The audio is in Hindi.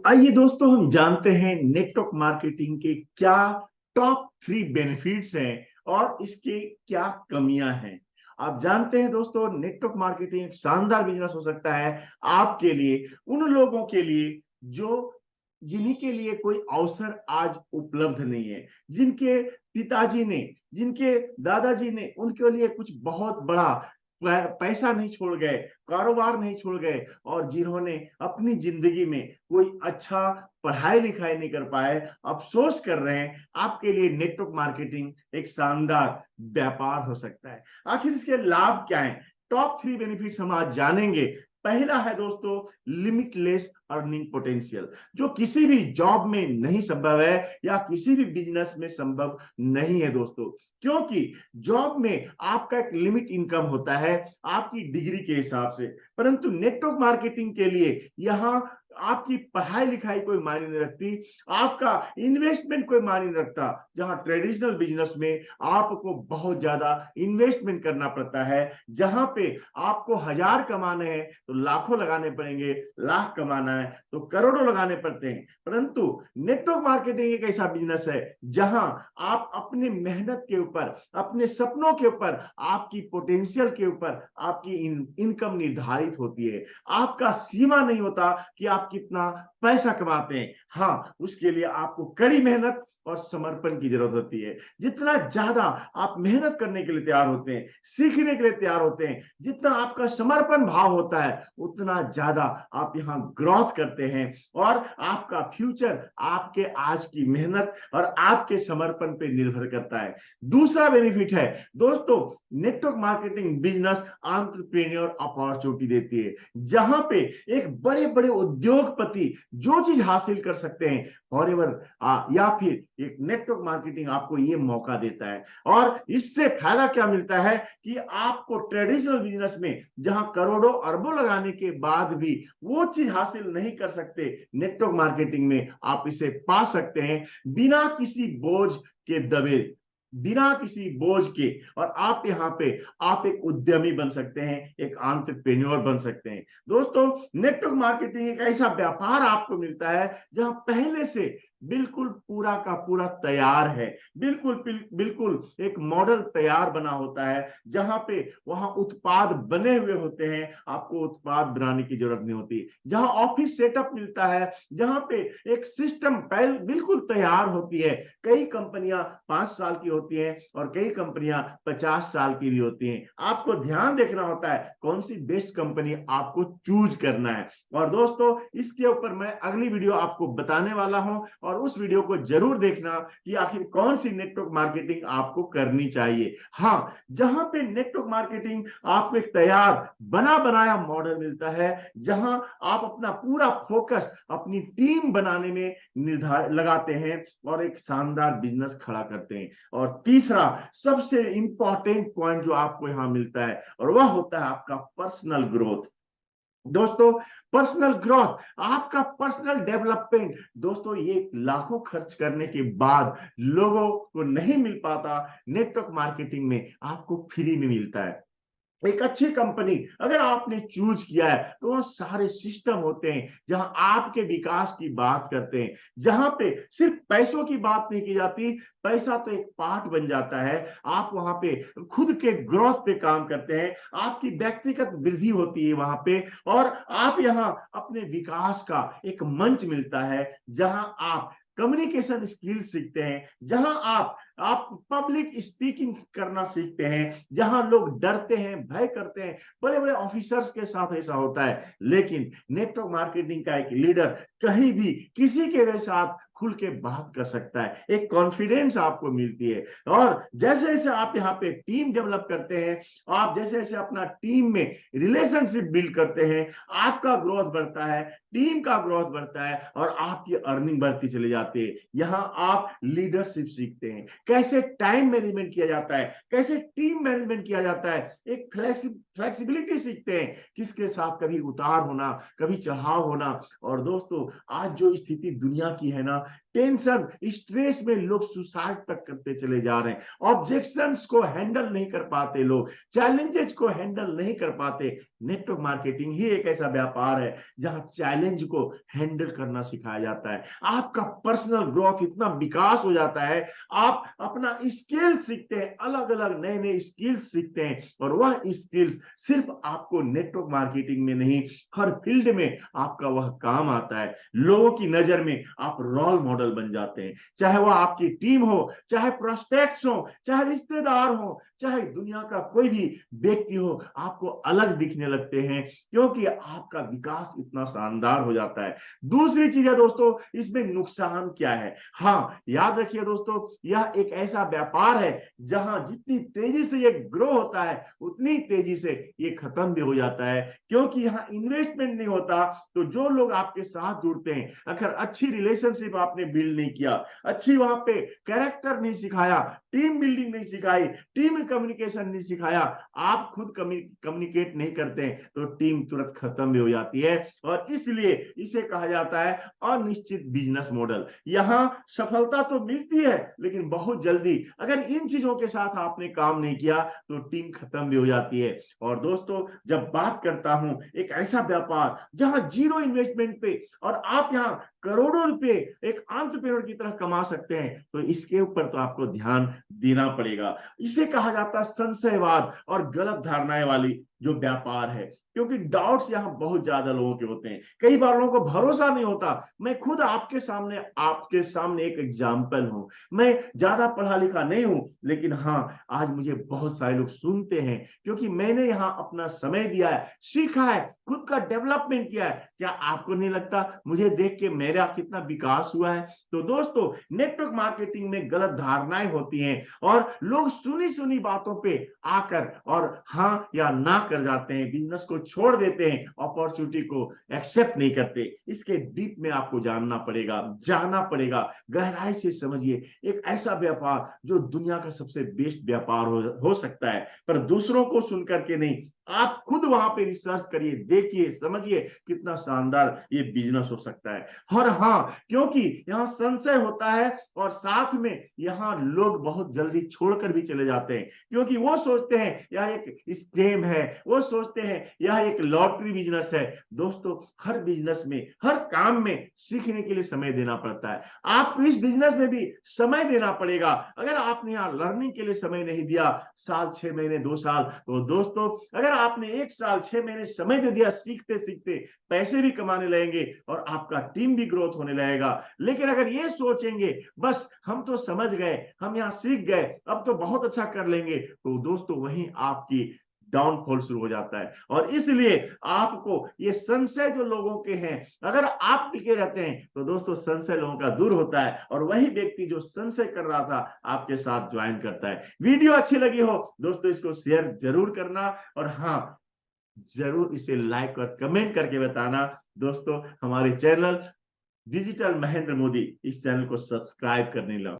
आइए दोस्तों, हम जानते हैं नेटवर्क मार्केटिंग के क्या टॉप 3 बेनिफिट्स हैं और इसके क्या कमियां हैं। आप जानते हैं दोस्तों, नेटवर्क मार्केटिंग एक शानदार बिजनेस हो सकता है आपके लिए, उन लोगों के लिए जो जिन्हीं के लिए कोई अवसर आज उपलब्ध नहीं है, जिनके पिताजी ने, जिनके दादाजी ने उनके लिए कुछ बहुत बड़ा पैसा नहीं छोड़ गए, कारोबार नहीं छोड़ गए, और जिन्होंने अपनी जिंदगी में कोई अच्छा पढ़ाई लिखाई नहीं कर पाए, अफसोस कर रहे हैं। आपके लिए नेटवर्क मार्केटिंग एक शानदार व्यापार हो सकता है। आखिर इसके लाभ क्या हैं? टॉप 3 बेनिफिट्स हम आज जानेंगे। पहला है दोस्तों, लिमिटलेस अर्निंग पोटेंशियल, जो किसी भी जॉब में नहीं संभव है या किसी भी बिजनेस में संभव नहीं है दोस्तों। क्योंकि जॉब में आपका एक लिमिट इनकम होता है आपकी डिग्री के हिसाब से, परंतु नेटवर्क मार्केटिंग के लिए यहां आपकी पढ़ाई लिखाई कोई मायने नहीं रखती, आपका इन्वेस्टमेंट कोई मायने नहीं रखता। जहां ट्रेडिशनल बिजनेस में आपको बहुत ज्यादा इन्वेस्टमेंट करना पड़ता है, जहां पे आपको 1000 कमाने हैं तो लाखों लगाने पड़ेंगे, लाख कमाना है तो करोड़ों लगाने पड़ते हैं। परंतु नेटवर्क मार्केटिंग एक ऐसा बिजनेस है जहां आप अपने मेहनत के ऊपर, अपने सपनों के ऊपर, आपकी पोटेंशियल के ऊपर आपकी इनकम निर्धारित होती है। आपका सीमा नहीं होता कि आप कितना पैसा कमाते हैं। हाँ, उसके लिए आपको कड़ी मेहनत और समर्पण की जरूरत होती है। जितना ज्यादा आप मेहनत करने के लिए तैयार होते हैं, सीखने के लिए तैयार होते हैं, जितना आपका समर्पण भाव होता है, उतना ज्यादा आप यहाँ ग्रोथ करते हैं और आपका फ्यूचर आपके आज की मेहनत और आपके समर्पण पे निर्भर करता है। दूसरा बेनिफिट है दोस्तों, network marketing business entrepreneur opportunity देती है, जहां पे एक बड़े बड़े उद्योगपति जो चीज हासिल कर सकते हैं फॉरएवर, या फिर एक नेटवर्क मार्केटिंग आपको ये मौका देता है। और इससे फायदा क्या मिलता है कि आपको ट्रेडिशनल बिजनेस में जहां करोड़ों अरबों लगाने के बाद भी वो चीज हासिल नहीं कर सकते, नेटवर्क मार्केटिंग में आप इसे पा सकते हैं बिना किसी बोझ के दबे, बिना किसी बोझ के। और आप यहाँ पे आप एक उद्यमी बन सकते हैं, एक एंटरप्रेन्योर बन सकते हैं। दोस्तों, नेटवर्क मार्केटिंग एक ऐसा व्यापार आपको मिलता है जहां पहले से बिल्कुल पूरा का पूरा तैयार है, बिल्कुल बिल्कुल एक मॉडल तैयार बना होता है, जहां पे वहां उत्पाद बने हुए होते हैं, आपको उत्पाद बनाने की जरूरत नहीं होती। जहां ऑफिस सेटअप मिलता है, जहां पे एक सिस्टम पहले बिल्कुल तैयार होती है। कई कंपनियां 5 साल की होती हैं और कई कंपनियां 50 साल की भी होती हैं। आपको ध्यान देखना होता है कौन सी बेस्ट कंपनी आपको चूज करना है। और दोस्तों, इसके ऊपर मैं अगली वीडियो आपको बताने वाला हूं, और उस वीडियो को जरूर देखना कि आखिर कौन सी नेटवर्क मार्केटिंग आपको करनी चाहिए। हाँ, जहां पे नेटवर्क मार्केटिंग आपको एक तैयार बना बनाया मॉडल मिलता है, जहां आप अपना पूरा फोकस अपनी टीम बनाने में निर्धार लगाते हैं और एक शानदार बिजनेस खड़ा करते हैं। और तीसरा सबसे इंपॉर्टेंट पॉइंट जो आपको यहां मिलता है, और वह होता है आपका पर्सनल ग्रोथ। दोस्तों, पर्सनल ग्रोथ, आपका पर्सनल डेवलपमेंट, दोस्तों ये लाखों खर्च करने के बाद लोगों को नहीं मिल पाता, नेटवर्क मार्केटिंग में आपको फ्री में मिलता है। एक अच्छी कंपनी अगर आपने चूज किया है तो वहां सारे सिस्टम होते हैं जहां आपके विकास की बात करते हैं, जहां पे सिर्फ पैसों की बात नहीं की जाती, पैसा तो एक पार्ट बन जाता है। आप वहां पे खुद के ग्रोथ पे काम करते हैं, आपकी व्यक्तिगत वृद्धि होती है वहां पे, और आप यहां अपने विकास का एक मंच मिलता है, जहां आप कम्युनिकेशन स्किल सीखते हैं, जहां आप पब्लिक स्पीकिंग करना सीखते हैं, जहां लोग डरते हैं, भय करते हैं। बड़े बड़े ऑफिसर्स के साथ ऐसा होता है, लेकिन नेटवर्क मार्केटिंग का एक लीडर कहीं भी किसी के साथ खुल के बात कर सकता है, एक कॉन्फिडेंस आपको मिलती है। और जैसे जैसे आप यहाँ पे टीम डेवलप करते हैं, आप जैसे जैसे अपना टीम में रिलेशनशिप बिल्ड करते हैं, आपका ग्रोथ बढ़ता है, टीम का ग्रोथ बढ़ता है और आपकी अर्निंग बढ़ती चली जाती है। यहाँ आप लीडरशिप सीखते हैं, कैसे टाइम मैनेजमेंट किया जाता है, कैसे टीम मैनेजमेंट किया जाता है, एक फ्लेक्सिबिलिटी सीखते हैं, किसके साथ कभी उतार होना, कभी चढ़ाव होना। और दोस्तों आज जो स्थिति दुनिया की है ना, टेंशन, स्ट्रेस में लोग सुसाइड तक करते चले जा रहे हैं। ऑब्जेक्शंस को हैंडल नहीं कर पाते लोग, चैलेंजेस को हैंडल नहीं कर पाते। नेटवर्क मार्केटिंग ही एक ऐसा व्यापार है जहां चैलेंज को हैंडल करना सिखाया जाता है। आपका पर्सनल ग्रोथ इतना विकास हो जाता है, आप अपना स्किल सीखते हैं, अलग अलग नए नए स्किल्स सीखते हैं, और वह स्किल्स सिर्फ आपको नेटवर्क मार्केटिंग में नहीं, हर फील्ड में आपका वह काम आता है। लोगों की नजर में आप रोल मॉडल बन जाते हैं, चाहे वह आपकी टीम हो, चाहे प्रोस्पेक्ट्स हो, चाहे रिश्तेदार हो, चाहे दुनिया का कोई भी व्यक्ति हो, आपको अलग दिखने लगते हैं, क्योंकि आपका विकास इतना शानदार हो जाता है। दूसरी चीज है दोस्तों, इसमें नुकसान क्या है? हाँ, याद रखिए दोस्तों, यह एक ऐसा व्यापार है जहां जितनी तेजी से ये ग्रो होता है, उतनी तेजी से ये खत्म भी हो जाता है, क्योंकि यहाँ इन्वेस्टमेंट नहीं होता। तो जो लोग आपके साथ जुड़ते हैं, अगर अच्छी रिलेशनशिप आपने बिल्ड नहीं किया, अच्छी वहां पे कैरेक्टर नहीं सिखाया, टीम बिल्डिंग नहीं सिखाई, टीम कम्युनिकेशन नहीं सिखाया, आप खुद कम्युनिकेट नहीं करते हैं, तो टीम तुरंत खत्म भी हो जाती है। और इसलिए इसे कहा जाता है अनिश्चित बिजनेस मॉडल। यहाँ सफलता तो मिलती है, लेकिन बहुत जल्दी अगर इन चीजों के साथ आपने काम नहीं किया तो टीम खत्म भी हो जाती है। और दोस्तों जब बात करता हूं एक ऐसा व्यापार जहां जीरो इन्वेस्टमेंट पे और आप यहां करोड़ों रुपए एक एंटरप्रेन्योर की तरह कमा सकते हैं, तो इसके ऊपर तो आपको ध्यान देना पड़ेगा। इसे कहा जाता है संशयवाद और गलत धारणाएं वाली जो व्यापार है, क्योंकि डाउट्स यहाँ बहुत ज्यादा लोगों के होते हैं, कई बार लोगों को भरोसा नहीं होता। मैं खुद आपके सामने एक एग्जाम्पल हूं। मैं ज्यादा पढ़ा लिखा नहीं हूं, लेकिन हाँ, आज मुझे बहुत सारे लोग सुनते हैं, क्योंकि मैंने यहाँ अपना समय दिया है, सीखा है, खुद का डेवलपमेंट किया है। क्या आपको नहीं लगता मुझे देख के मेरा कितना विकास हुआ है? तो दोस्तों नेटवर्क मार्केटिंग में गलत धारणाएं होती हैं, और लोग सुनी सुनी बातों पे आकर और हाँ या ना कर जाते हैं, बिजनेस को छोड़ देते हैं, अपॉर्चुनिटी को एक्सेप्ट नहीं करते। इसके डीप में आपको जानना पड़ेगा, जाना पड़ेगा, गहराई से समझिए। एक ऐसा व्यापार जो दुनिया का सबसे बेस्ट व्यापार हो सकता है, पर दूसरों को सुनकर के नहीं, आप खुद वहां पे रिसर्च करिए, देखिए, समझिए कितना शानदार ये बिजनेस हो सकता है। और हाँ, क्योंकि यहाँ संशय होता है, और साथ में यहाँ लोग बहुत जल्दी छोड़कर भी चले जाते हैं, क्योंकि वो सोचते हैं यह एक स्कैम है, वो सोचते हैं यह एक लॉटरी बिजनेस है। दोस्तों हर बिजनेस में, हर काम में सीखने के लिए समय देना पड़ता है। आपको इस बिजनेस में भी समय देना पड़ेगा। अगर आपने यहाँ लर्निंग के लिए समय नहीं दिया, साल, 6 महीने, 2 साल, तो दोस्तों अगर आपने 1 साल 6 महीने समय दे दिया, सीखते सीखते पैसे भी कमाने लगेंगे और आपका टीम भी ग्रोथ होने लगेगा। लेकिन अगर ये सोचेंगे बस हम तो समझ गए, हम यहाँ सीख गए, अब तो बहुत अच्छा कर लेंगे, तो दोस्तों वहीं आपकी डाउनफॉल शुरू हो जाता है। और इसलिए आपको ये संशय जो लोगों के हैं, अगर आप टिके रहते हैं, तो दोस्तों संशय लोगों का दूर होता है, और वही व्यक्ति जो संशय कर रहा था आपके साथ ज्वाइन करता है। वीडियो अच्छी लगी हो दोस्तों, इसको शेयर जरूर करना, और हाँ, जरूर इसे लाइक और कमेंट करके बताना। दोस्तों हमारे चैनल डिजिटल महेंद्र मोदी, इस चैनल को सब्सक्राइब करने लो।